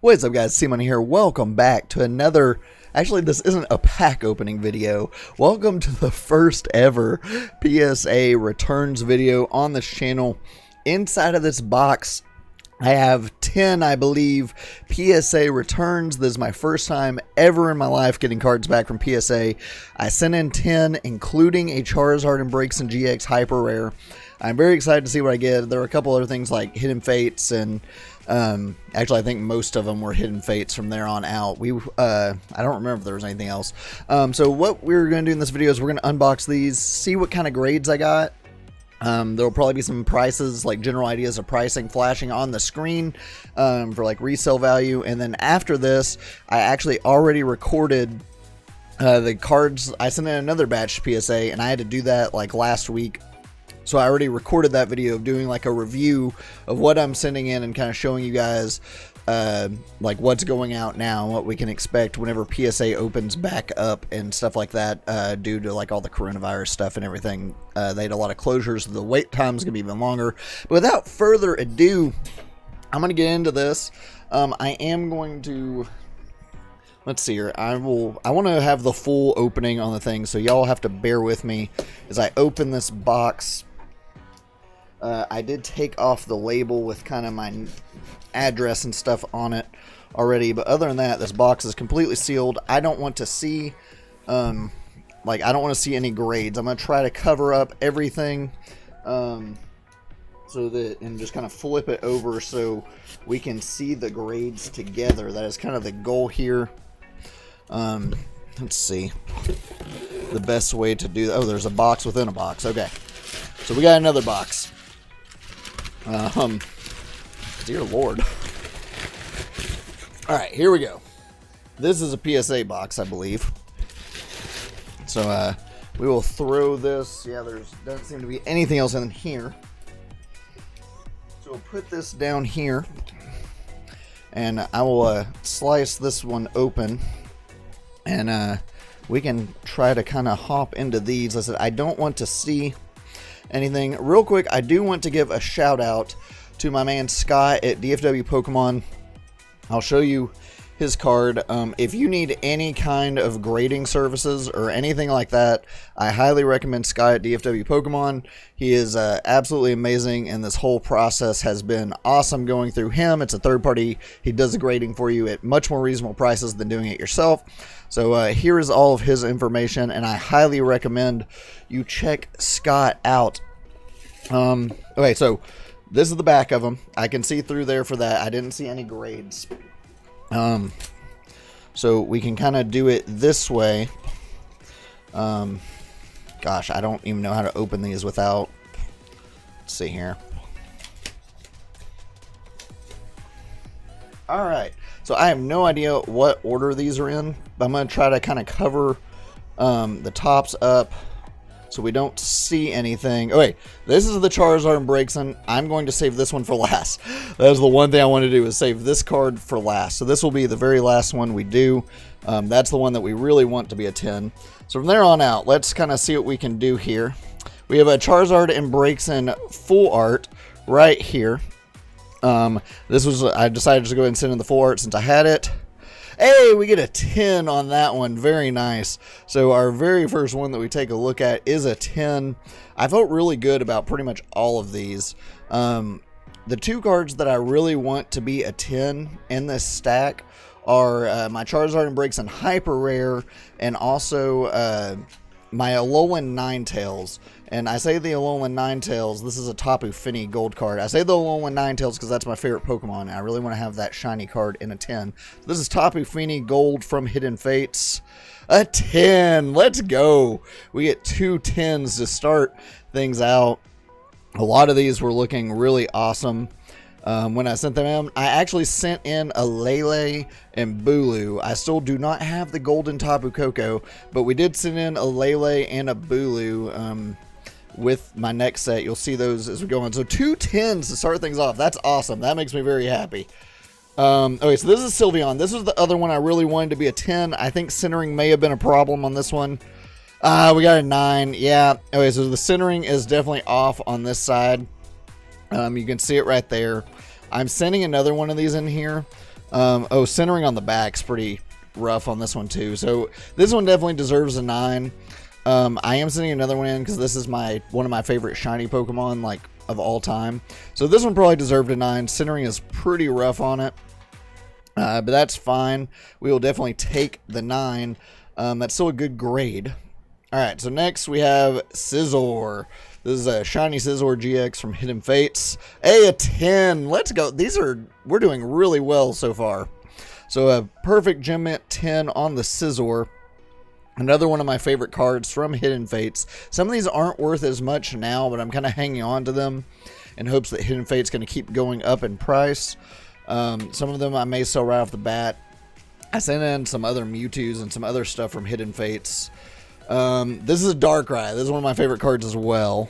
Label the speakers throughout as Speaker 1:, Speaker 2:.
Speaker 1: What is up, guys? Simon here. Welcome back to another... Actually, this isn't a pack opening video. Welcome to the first ever PSA Returns video on this channel. Inside of this box, I have 10, I believe, PSA Returns. This is my first time ever in my life getting cards back from PSA. I sent in 10, including a Charizard Braixen GX Hyper Rare. I'm very excited to see what I get. There are a couple other things like Hidden Fates and... actually, I think most of them were Hidden Fates from there on out. I don't remember if there was anything else. So what we're going to do in this video is we're going to unbox these, see what kind of grades I got. There'll probably be some prices, like general ideas of pricing flashing on the screen for like resale value. And then after this, I actually already recorded the cards. I sent in another batch to PSA, and I had to do that like last week. So I already recorded that video of doing like a review of what I'm sending in and kind of showing you guys like what's going out now, what we can expect whenever PSA opens back up and stuff like that due to like all the coronavirus stuff and everything. They had a lot of closures, so the wait time's gonna be even longer. But without further ado, I'm gonna get into this. I am going to... Let's see here. I want to have the full opening on the thing, so y'all have to bear with me as I open this box. I did take off the label with kind of my address and stuff on it already, but other than that, this box is completely sealed. I don't want to see, I don't want to see any grades. I'm going to try to cover up everything, so that, and just kind of flip it over so we can see the grades together. That is kind of the goal here. Let's see the best way to do that. Oh, there's a box within a box. Okay, so we got another box. Dear Lord. All right, here we go. This is a PSA box, I believe. So we will throw this. Yeah, doesn't seem to be anything else in here. So we'll put this down here, and I will slice this one open. And we can try to kind of hop into these. I said I don't want to see anything. Real quick, I do want to give a shout out to my man Scott at DFW Pokemon. I'll show you his card. If you need any kind of grading services or anything like that, I highly recommend Scott at DFW Pokemon. He is absolutely amazing, and this whole process has been awesome going through him. It's a third party. He does the grading for you at much more reasonable prices than doing it yourself. So here is all of his information, and I highly recommend you check Scott out. Okay, so this is the back of him. I can see through there for that. I didn't see any grades. So we can kind of do it this way. Gosh, I don't even know how to open these without... Let's see here. Alright, so I have no idea what order these are in, but I'm going to try to kind of cover the tops up so we don't see anything. Oh wait, this is the Charizard Braixen. I'm going to save this one for last. That is the one thing I want to do, is save this card for last. So this will be the very last one we do. That's the one that we really want to be a 10. So from there on out, let's kind of see what we can do here. We have a Charizard Braixen full art right here. I decided to go ahead and send in the full art since I had it. Hey, we get a 10 on that one. Very nice. So our very first one that we take a look at is a 10. I felt really good about pretty much all of these. The two cards that I really want to be a 10 in this stack are my Charizard Braixen Hyper Rare and also my Alolan Ninetales. And I say the Alolan Ninetales, this is a Tapu Fini gold card. I say the Alolan Ninetales because that's my favorite Pokemon, and I really want to have that shiny card in a 10. So this is Tapu Fini gold from Hidden Fates. A 10! Let's go! We get two 10s to start things out. A lot of these were looking really awesome. When I sent them in, I actually sent in a Lele and Bulu. I still do not have the golden Tapu Koko, but we did send in a Lele and a Bulu with my next set. You'll see those as we go on. So two 10s to start things off. That's awesome. That makes me very happy. Okay, so this is Sylveon. This was the other one I really wanted to be a 10. I think centering may have been a problem on this one. We got a 9. Yeah. Okay, so the centering is definitely off on this side. You can see it right there. I'm sending another one of these in here. Oh, centering on the back's pretty rough on this one too. So this one definitely deserves a 9. I am sending another one in because this is one of my favorite shiny Pokemon, like, of all time. So this one probably deserved a 9. Centering is pretty rough on it. But that's fine. We will definitely take the 9. That's still a good grade. Alright, so next we have Scizor. This is a Shiny Charizard GX from Hidden Fates. Hey, a 10. Let's go. We're doing really well so far. So a perfect Gem Mint 10 on the Scizor. Another one of my favorite cards from Hidden Fates. Some of these aren't worth as much now, but I'm kind of hanging on to them in hopes that Hidden Fate's going to keep going up in price. Some of them I may sell right off the bat. I sent in some other Mewtwo's and some other stuff from Hidden Fates. This is a Darkrai. This is one of my favorite cards as well.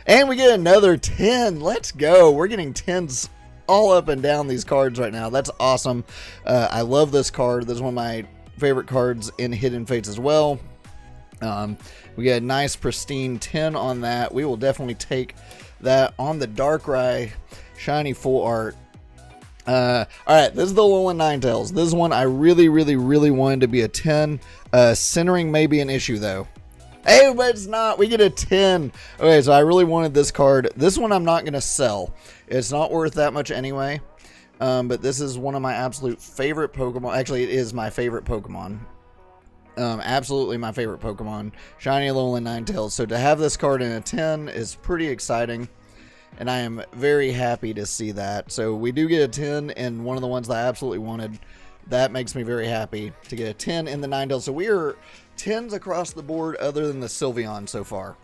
Speaker 1: And we get another 10. Let's go. We're getting 10s all up and down these cards right now. That's awesome. I love this card. This is one of my favorite cards in Hidden Fates as well. We get a nice pristine 10 on that. We will definitely take that on the Darkrai Shiny Full Art. Alright, this is the Alolan Ninetales. This is one I really wanted to be a 10. Centering may be an issue though. Hey, but it's not. We get a 10. Okay, so I really wanted this card. This one I'm not going to sell. It's not worth that much anyway. But this is one of my absolute favorite Pokemon. Actually, it is my favorite Pokemon. Absolutely my favorite Pokemon. Shiny Alolan Ninetales. So to have this card in a 10 is pretty exciting. And I am very happy to see that. So we do get a 10 in one of the ones that I absolutely wanted. That makes me very happy to get a 10 in the Ninetales. So we are 10s across the board other than the Sylveon so far.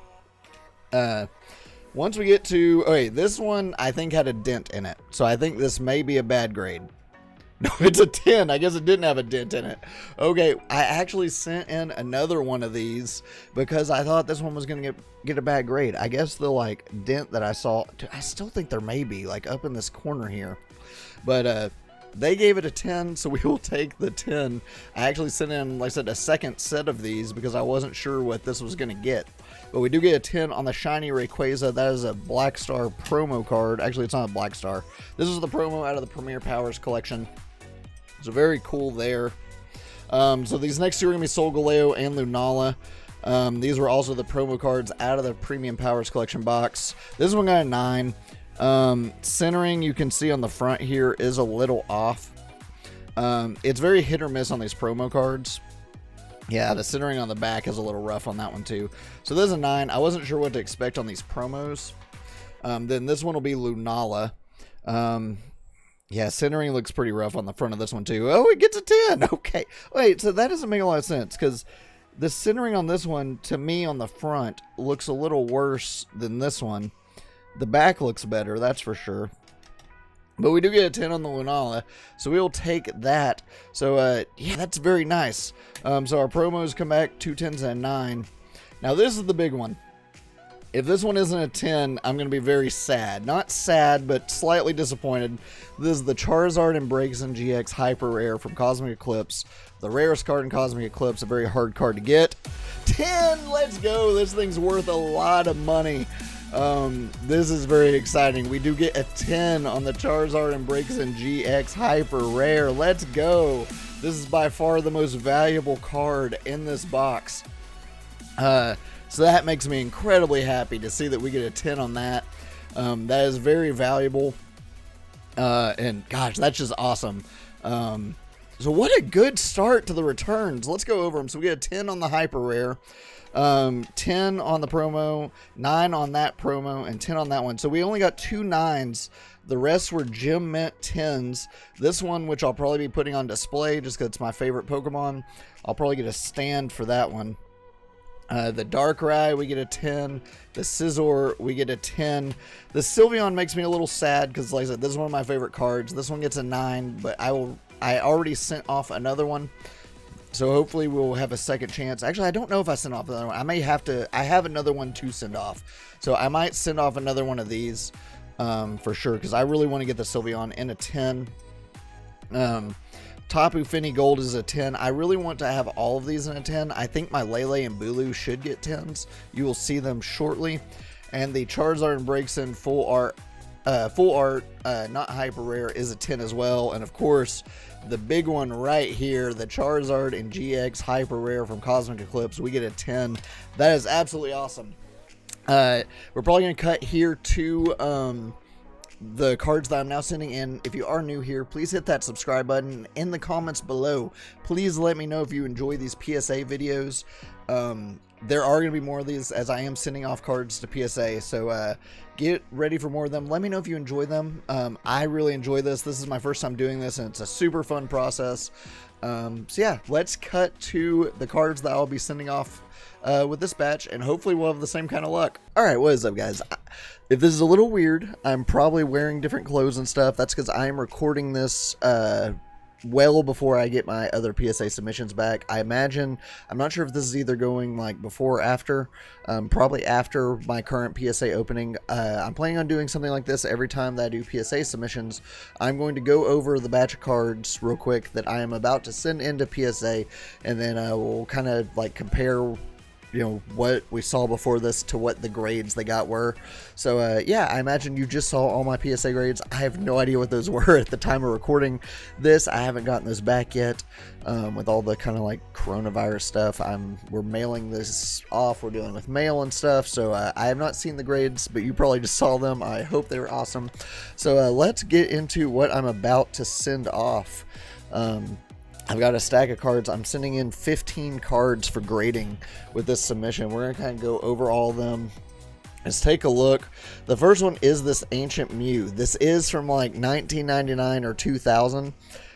Speaker 1: Once we get to... Okay, this one I think had a dent in it. So I think this may be a bad grade. No, it's a 10. I guess it didn't have a dent in it. Okay, I actually sent in another one of these because I thought this one was going to get a bad grade. I guess the, like, dent that I saw... I still think there may be, like, up in this corner here. But, they gave it a 10, so we will take the 10. I actually sent in, like I said, a second set of these because I wasn't sure what this was going to get. But we do get a 10 on the Shiny Rayquaza. That is a Black Star promo card. Actually, it's not a Black Star. This is the promo out of the Premier Powers collection. So very cool there. So these next two are going to be Solgaleo and Lunala. These were also the promo cards out of the Premium Powers collection box. This one got a 9. Centering, you can see on the front here, is a little off. It's very hit or miss on these promo cards. Yeah, the centering on the back is a little rough on that one too. So there's a 9. I wasn't sure what to expect on these promos. Then this one will be Lunala. Yeah, centering looks pretty rough on the front of this one too. Oh, it gets a 10. Okay. Wait, so that doesn't make a lot of sense because the centering on this one, to me on the front, looks a little worse than this one. The back looks better, that's for sure. But we do get a 10 on the Lunala, so we'll take that. So, yeah, that's very nice. So our promos come back 2 10s and a 9. Now, this is the big one. If this one isn't a 10, I'm going to be very sad. Not sad, but slightly disappointed. This is the Charizard Braixen GX Hyper Rare from Cosmic Eclipse. The rarest card in Cosmic Eclipse, a very hard card to get. 10, let's go. This thing's worth a lot of money. This is very exciting. We do get a 10 on the Charizard Braixen GX Hyper Rare. Let's go. This is by far the most valuable card in this box. So that makes me incredibly happy to see that we get a 10 on that. That is very valuable. And gosh, that's just awesome. So what a good start to the returns. Let's go over them. So we get a 10 on the Hyper Rare. 10 on the promo, 9 on that promo, and 10 on that one. So we only got 2 9s. The rest were Gem Mint 10s. This one, which I'll probably be putting on display just because it's my favorite Pokemon, I'll probably get a stand for that one. The Darkrai, we get a 10. The Scizor, we get a 10. The Sylveon makes me a little sad because, like I said, this is one of my favorite cards. This one gets a 9, but I already sent off another one. So hopefully we'll have a second chance. Actually, I don't know if I sent off another one. I may have to. I have another one to send off. So I might send off another one of these for sure because I really want to get the Sylveon in a 10. Tapu Fini Gold is a 10. I really want to have all of these in a 10. I think my Lele and Bulu should get 10s. You will see them shortly. And the Charizard Braixen Full Art full art, not hyper rare, is a 10 as well. And of course, the big one right here, the Charizard and GX hyper rare from Cosmic Eclipse, we get a 10. That is absolutely awesome. We're probably going to cut here to the cards that I'm now sending in. If you are new here, please hit that subscribe button. In the comments below, please let me know if you enjoy these PSA videos. There are going to be more of these as I am sending off cards to PSA, so get ready for more of them. Let me know if you enjoy them. I really enjoy this. This is my first time doing this, and it's a super fun process. So yeah, let's cut to the cards that I'll be sending off with this batch, and hopefully we'll have the same kind of luck. Alright, what is up, guys? If this is a little weird, I'm probably wearing different clothes and stuff. That's because I am recording this well before I get my other PSA submissions back. I imagine, I'm not sure if this is either going like before or after, probably after my current PSA opening. I'm planning on doing something like this every time that I do PSA submissions. I'm going to go over the batch of cards real quick that I am about to send into PSA, and then we'll kind of like compare, you know, what we saw before this to what the grades they got were. So yeah, I imagine you just saw all my PSA grades. I have no idea what those were at the time of recording this. I haven't gotten those back yet. With all the kind of like coronavirus stuff, we're mailing this off. We're dealing with mail and stuff, so I have not seen the grades, but you probably just saw them. I hope they were awesome. So let's get into what I'm about to send off. I've got a stack of cards. I'm sending in 15 cards for grading with this submission. We're going to kind of go over all of them. Let's take a look. The first one is this Ancient Mew. This is from like 1999 or 2000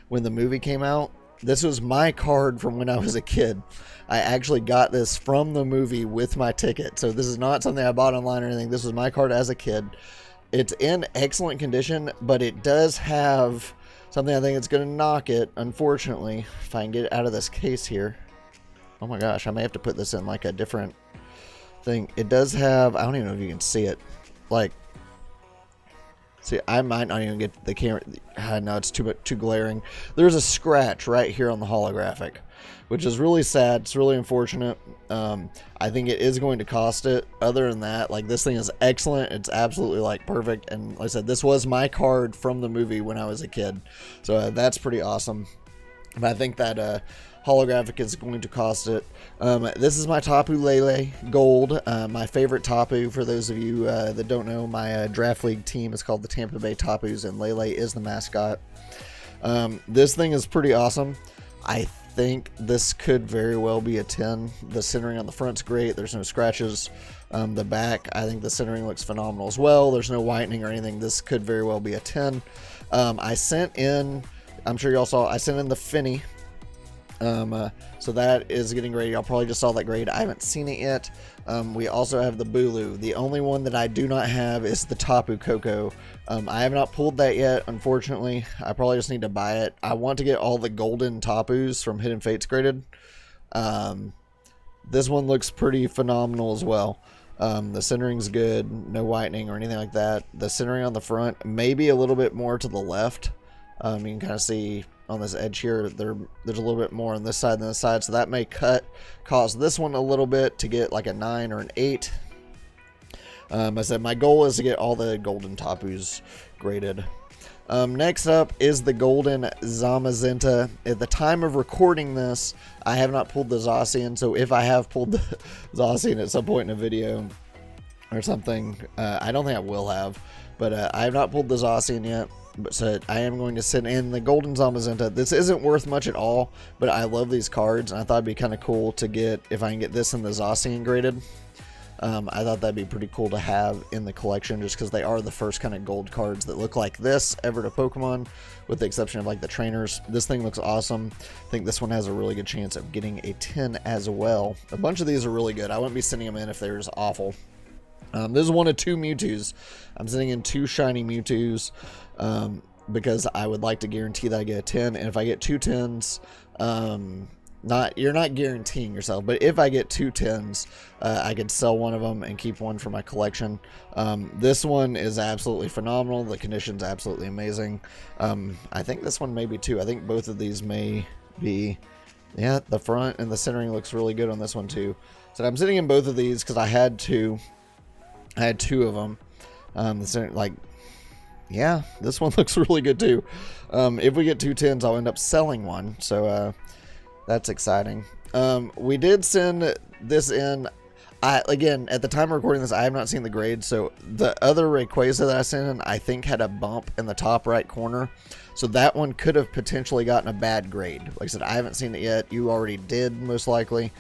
Speaker 1: when the movie came out. This was my card from when I was a kid. I actually got this from the movie with my ticket. So this is not something I bought online or anything. This was my card as a kid. It's in excellent condition, but it does have something I think it's going to knock it, unfortunately, if I can get it out of this case here. Oh my gosh, I may have to put this in like a different thing. It does have, I don't even know if you can see it. Like, see, I might not even get the camera. No, it's too glaring. There's a scratch right here on the holographic, which is really sad. It's really unfortunate. I think it is going to cost it. Other than that, like, this thing is excellent. It's absolutely like perfect. And like I said, this was my card from the movie when I was a kid. So that's pretty awesome. But I think that holographic is going to cost it. This is my Tapu Lele Gold, my favorite Tapu. For those of you that don't know, my draft league team is called the Tampa Bay Tapus, and Lele is the mascot. This thing is pretty awesome. I think this could very well be a 10. The centering on the front's great. There's no scratches. The back, I think the centering looks phenomenal as well. There's no whitening or anything. This could very well be a 10. I sent in, I'm sure y'all saw, I sent in the Finny. So that is getting ready. Y'all probably just saw that grade. I haven't seen it yet. We also have the Bulu. The only one that I do not have is the Tapu Koko. I have not pulled that yet, unfortunately. I probably just need to buy it. I want to get all the golden Tapus from Hidden Fates graded. This one looks pretty phenomenal as well. The centering's good, no whitening or anything like that. The centering on the front, maybe a little bit more to the left. You can kind of see on this edge here, there's a little bit more on this side than this side, so that may cost this one a little bit to get like a 9 or an 8. I said my goal is to get all the golden Tapus graded. Next up is the golden Zamazenta. At the time of recording this, I have not pulled the Zacian, so if I have pulled the Zacian at some point in a video or something, I don't think I will have, but I have not pulled the Zacian yet. So I am going to send in the golden Zamazenta. This isn't worth much at all, but I love these cards, and I thought it'd be kind of cool to get, if I can get this in the Zacian graded. I thought that'd be pretty cool to have in the collection, just because they are the first kind of gold cards that look like this ever to Pokemon, with the exception of like the trainers. This thing looks awesome. I think this one has a really good chance of getting a 10 as well. A bunch of these are really good. I wouldn't be sending them in if they were just awful. This is one of 2 Mewtwo's. I'm sending in 2 shiny Mewtwo's because I would like to guarantee that I get a 10. And if I get 2 10s, you're not guaranteeing yourself, but if I get 2 10s, I could sell one of them and keep one for my collection. This one is absolutely phenomenal. The condition's absolutely amazing. I think this one may be 2. I think both of these may be. Yeah, the front and the centering looks really good on this one too. So I'm sitting in both of these because I had 2. I had 2 of them. The center, like, Yeah, this one looks really good too. If we get 2 10s, I'll end up selling one, so that's exciting. We did send this in. Again, at the time of recording this, I have not seen the grade, so the other Rayquaza that I sent in, I think had a bump in the top right corner, so that one could have potentially gotten a bad grade. Like I said, I haven't seen it yet. You already did, most likely.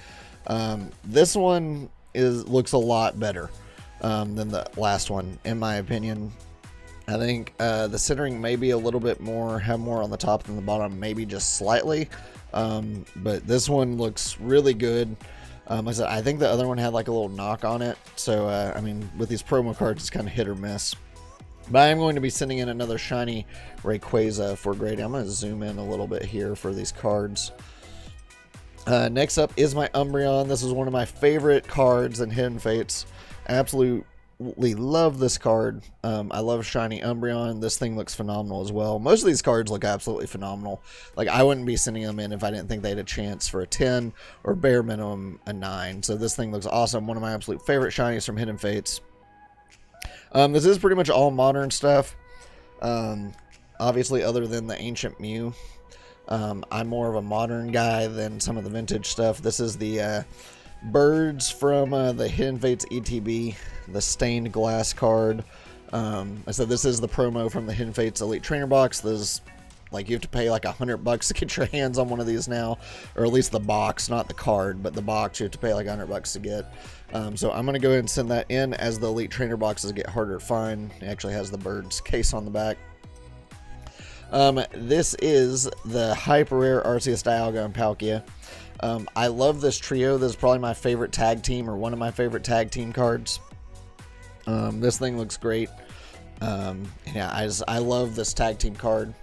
Speaker 1: This one looks a lot better than the last one, in my opinion. I think the centering may be a little bit more, have more on the top than the bottom, maybe just slightly, but this one looks really good. Like I said, I think the other one had like a little knock on it, so I mean, with these promo cards, it's kind of hit or miss. But I am going to be sending in another shiny Rayquaza for grading. I'm going to zoom in a little bit here for these cards. Next up is my Umbreon. This is one of my favorite cards in Hidden Fates. Absolutely love this card. I love shiny Umbreon. This thing looks phenomenal as well. Most of these cards look absolutely phenomenal. Like, I wouldn't be sending them in if I didn't think they had a chance for a 10 or bare minimum a 9. So this thing looks awesome. One of my absolute favorite shinies from Hidden Fates. This is pretty much all modern stuff. Obviously, other than the Ancient Mew. I'm more of a modern guy than some of the vintage stuff. This is the birds from the Hidden Fates ETB, the stained glass card. I said this is the promo from the Hidden Fates Elite Trainer box. There's like, you have to pay like $100 to get your hands on one of these now, or at least the box, not the card, but the box you have to pay like $100 to get. So I'm gonna go ahead and send that in as the Elite Trainer boxes get harder to find. It actually has the bird's case on the back. This is the hyper rare Arceus, Dialga, and Palkia. I love this trio. This is probably my favorite tag team, or one of my favorite tag team cards. This thing looks great. Yeah, I love this tag team card.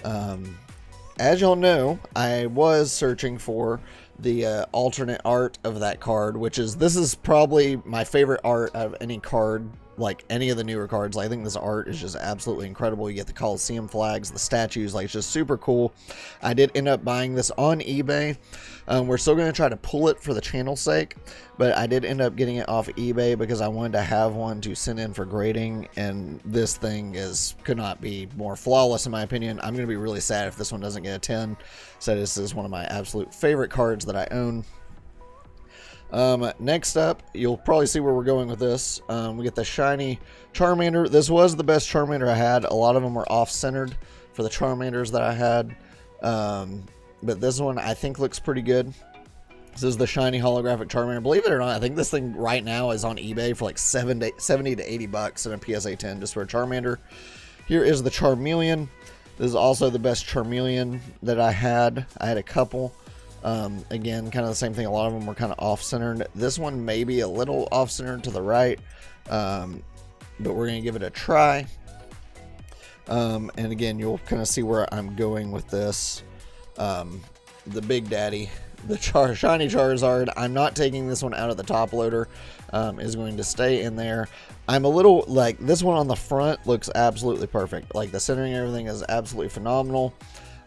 Speaker 1: As y'all know, I was searching for the alternate art of that card, this is probably my favorite art of any card, like any of the newer cards. I think this art is just absolutely incredible. You get the Coliseum flags, the statues, like, it's just super cool. I did end up buying this on eBay. We're still going to try to pull it for the channel's sake, but I did end up getting it off eBay because I wanted to have one to send in for grading, and this thing could not be more flawless in my opinion. I'm going to be really sad if this one doesn't get a 10. So this is one of my absolute favorite cards that I own. Next up, you'll probably see where we're going with this. We get the shiny Charmander. This was the best Charmander I had. A lot of them were off-centered for the Charmanders that I had. But this one I think looks pretty good. This is the shiny holographic Charmander. Believe it or not, I think this thing right now is on eBay for like $70 to $80 in a PSA 10 just for a Charmander. Here is the Charmeleon. This is also the best Charmeleon that I had. I had a couple. Again, kind of the same thing. A lot of them were kind of off-centered. This one may be a little off-centered to the right, but we're going to give it a try. And again, you'll kind of see where I'm going with this. The Big Daddy, the Shiny Charizard. I'm not taking this one out of the top loader. Is going to stay in there. I'm a little, like, this one on the front looks absolutely perfect. Like, the centering and everything is absolutely phenomenal.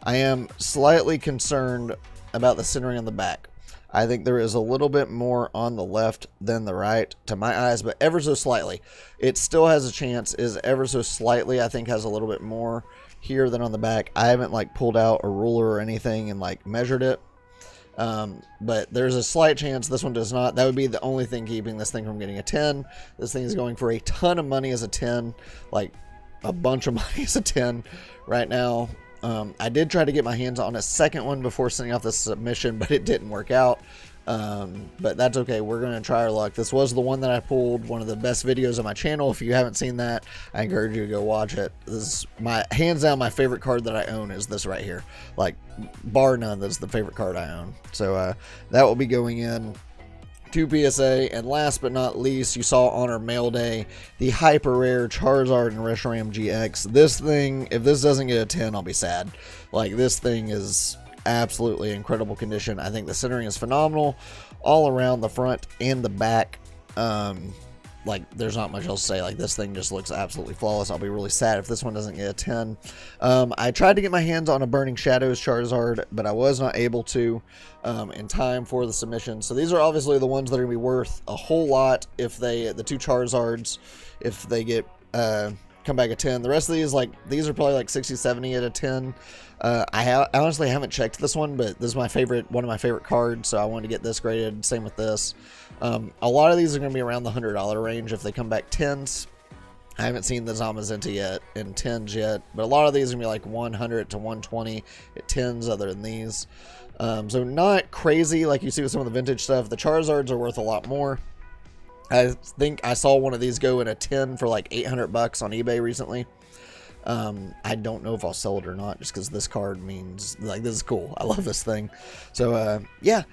Speaker 1: I am slightly concerned about the centering on the back. I think there is a little bit more on the left than the right to my eyes, but ever so slightly. It still has a chance, is ever so slightly, I think has a little bit more here than on the back. I haven't like pulled out a ruler or anything and like measured it. But there's a slight chance this one does not. That would be the only thing keeping this thing from getting a 10. This thing is going for a ton of money as a 10, like a bunch of money as a 10 right now. I did try to get my hands on a second one before sending off this submission, but it didn't work out. But that's okay. We're going to try our luck. This was the one that I pulled, one of the best videos on my channel. If you haven't seen that, I encourage you to go watch it. This is my, hands down, my favorite card that I own is this right here. Like, bar none, that's the favorite card I own. So that will be going in to PSA. And last but not least, you saw on our mail day, the hyper rare Charizard and Reshiram GX. This thing, if this doesn't get a 10, I'll be sad. Like, this thing is absolutely incredible condition. I think the centering is phenomenal all around the front and the back. Like, there's not much else to say. Like, this thing just looks absolutely flawless. I'll be really sad if this one doesn't get a 10. I tried to get my hands on a Burning Shadows Charizard, but I was not able to in time for the submission. So these are obviously the ones that are going to be worth a whole lot if they, the two Charizards, if they get kind come back a 10. The rest of these, like, these are probably like 60, 70 at a 10. I honestly haven't checked this one, but this is one of my favorite cards, so I wanted to get this graded. Same with this. A lot of these are going to be around the $100 range if they come back 10s. I haven't seen the Zamazenta yet in 10s yet, but a lot of these are going to be like 100 to 120 at 10s other than these. So not crazy like you see with some of the vintage stuff. The Charizards are worth a lot more. I think I saw one of these go in a 10 for like 800 bucks on eBay recently. I don't know if I'll sell it or not, just because this card means, like, this is cool. I love this thing. So, yeah.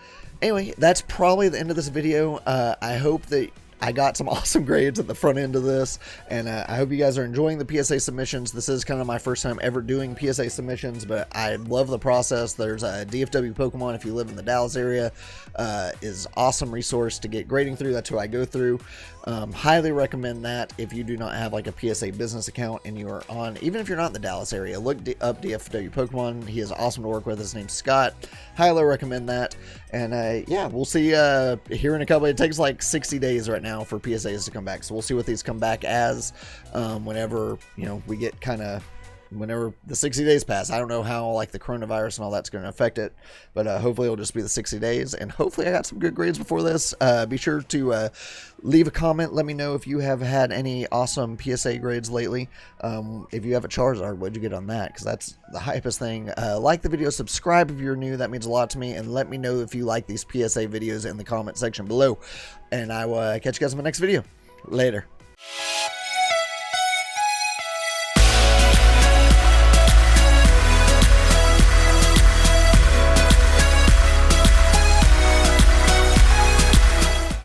Speaker 1: Anyway, that's probably the end of this video. I hope that I got some awesome grades at the front end of this, and I hope you guys are enjoying the PSA submissions. This is kind of my first time ever doing PSA submissions, but I love the process. There's a DFW Pokemon, if you live in the Dallas area, is awesome resource to get grading through. That's who I go through. Highly recommend that if you do not have like a PSA business account and you are on, even if you're not in the Dallas area, look up DFW Pokemon. He is awesome to work with. His name's Scott. Highly recommend that. And yeah, we'll see here in a couple. It takes like 60 days right now for PSAs to come back, so we'll see what these come back as whenever, you know, we get whenever the 60 days pass. I don't know how like the coronavirus and all that's going to affect it, but hopefully it'll just be the 60 days, and hopefully I got some good grades before this. Be sure to leave a comment. Let me know if you have had any awesome PSA grades lately. If you have a Charizard, what'd you get on that? Because that's the hypest thing. Like the video, subscribe if you're new. That means a lot to me, and let me know if you like these PSA videos in the comment section below, and I will catch you guys in my next video. Later.